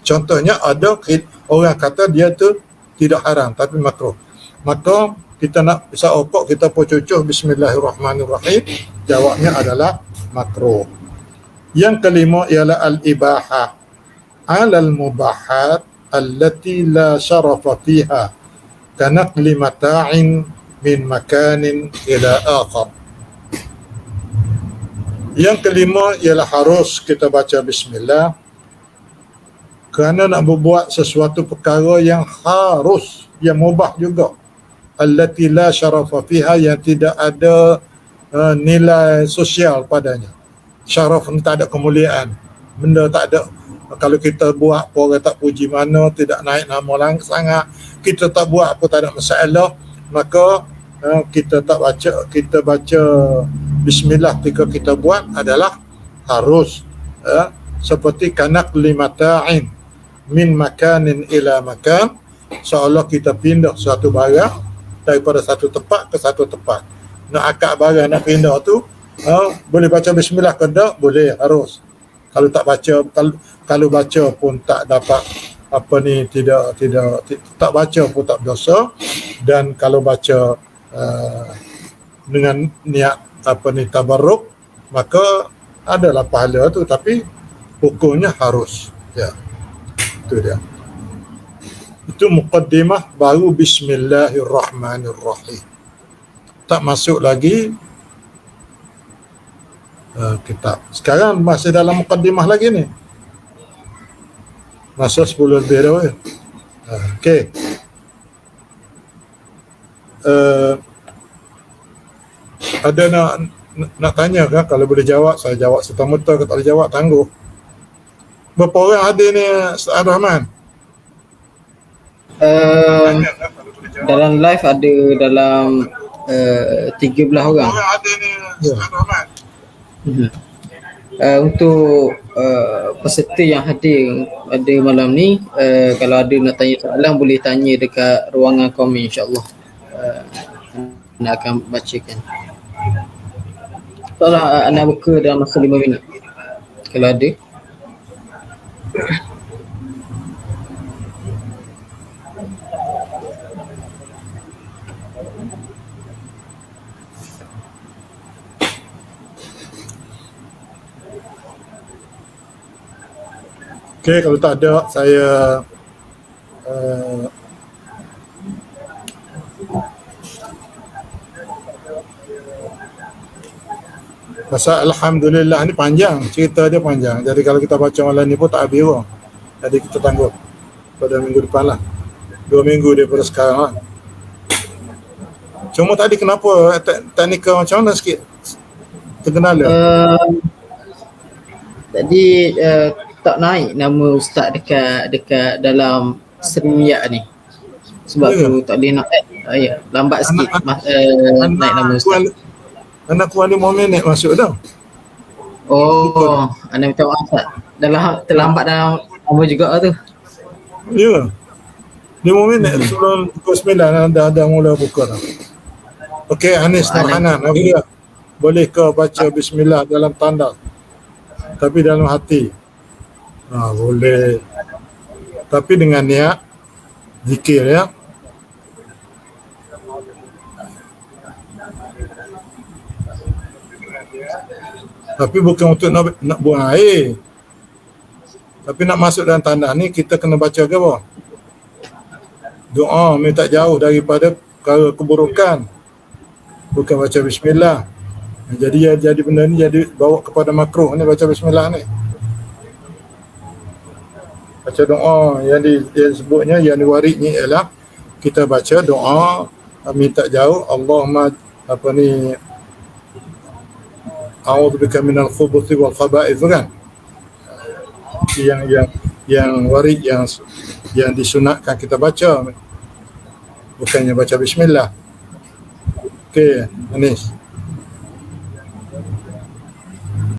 Contohnya ada orang kata dia tu tidak haram tapi makruh. Maka kita nak isap rokok, kita pun cucuh bismillahirrahmanirrahim, jawabnya adalah makruh. Yang kelima ialah al-ibahah alal mubahat allati la syarafa fiha kanaqli mata'in min makanin ila akhar. Yang kelima ialah harus kita baca bismillah kerana nak berbuat sesuatu perkara yang harus, yang mubah juga, allati la syarafa fiha, yang tidak ada nilai sosial padanya. Syaraf ni tak ada kemuliaan, benda tak ada. Kalau kita buat apa orang tak puji mana, tidak naik nama langit sangat, kita tak buat apa tak ada masalah, maka kita tak baca, kita baca bismillah ketika kita buat adalah harus, seperti kanak limata'in, min makanin ila makan, seolah kita pindah satu barang daripada satu tempat ke satu tempat. Nak akak barang nak pindah tu, boleh baca bismillah ke tak? Boleh, harus. Kalau tak baca, kalau baca pun tak dapat apa ni, tidak tak baca pun tak berdosa. Dan kalau baca dengan niat apa ni tabarruk, maka adalah pahala tu, tapi hukumnya harus. Ya, itu dia. Itu muqaddimah baru bismillahirrahmanirrahim. Tak masuk lagi kitab. Sekarang masih dalam muqaddimah lagi ni. Masa 10 lebih dah. Okey. Ada nak tanya ke? Kalau boleh jawab, saya jawab serta-merta. Kalau tak boleh jawab, tangguh. Berapa orang hadir ni, Ustaz Rahman? Dalam live ada dalam 13 orang. Orang hadir ni, Ustaz Rahman? Untuk peserta yang hadir pada malam ni, kalau ada nak tanya soalan boleh tanya dekat ruangan komen, insyaAllah anda akan bacakan. Soalan anda buka dalam masa 5 minit kalau ada. Okey, kalau tak ada, saya pasal Alhamdulillah ni panjang, cerita dia panjang. Jadi kalau kita baca malam ni pun tak habis pun. Jadi kita tangguh pada minggu depan lah. 2 minggu daripada sekarang lah. Cuma tadi kenapa teknikal macam mana sikit? Terkenal dia? Tadi tak naik nama ustaz dekat dalam sermiyak ni. Sebab tu tak boleh nak lambat sikit naik nama ustaz. Anak Wali Muhammad masuk dah. Oh, anda minta maaf ustaz. Terlambat dalam nama juga tu. Ya. 5 minit sebelum pukul 9 dah mula buka dah. Okey, Anis Nurhanan, boleh kau baca bismillah dalam tanda tapi dalam hati? Boleh. Tapi dengan niat zikir, ya. Tapi bukan untuk nak buang air. Tapi nak masuk dalam tanda ni kita kena baca ke apa? Doa minta jauh daripada perkara keburukan. Bukan baca bismillah. Jadi benda ni jadi bawa kepada makruh ni baca bismillah ni. Baca doa yang disebutnya, yang diwaridnya ialah kita baca doa minta jauh, Allahumma apa ni, a'udzubika minal khubuthi wal khaba'ith kan. Yang warid yang disunatkan kita baca, bukannya baca bismillah. Okey, Anis.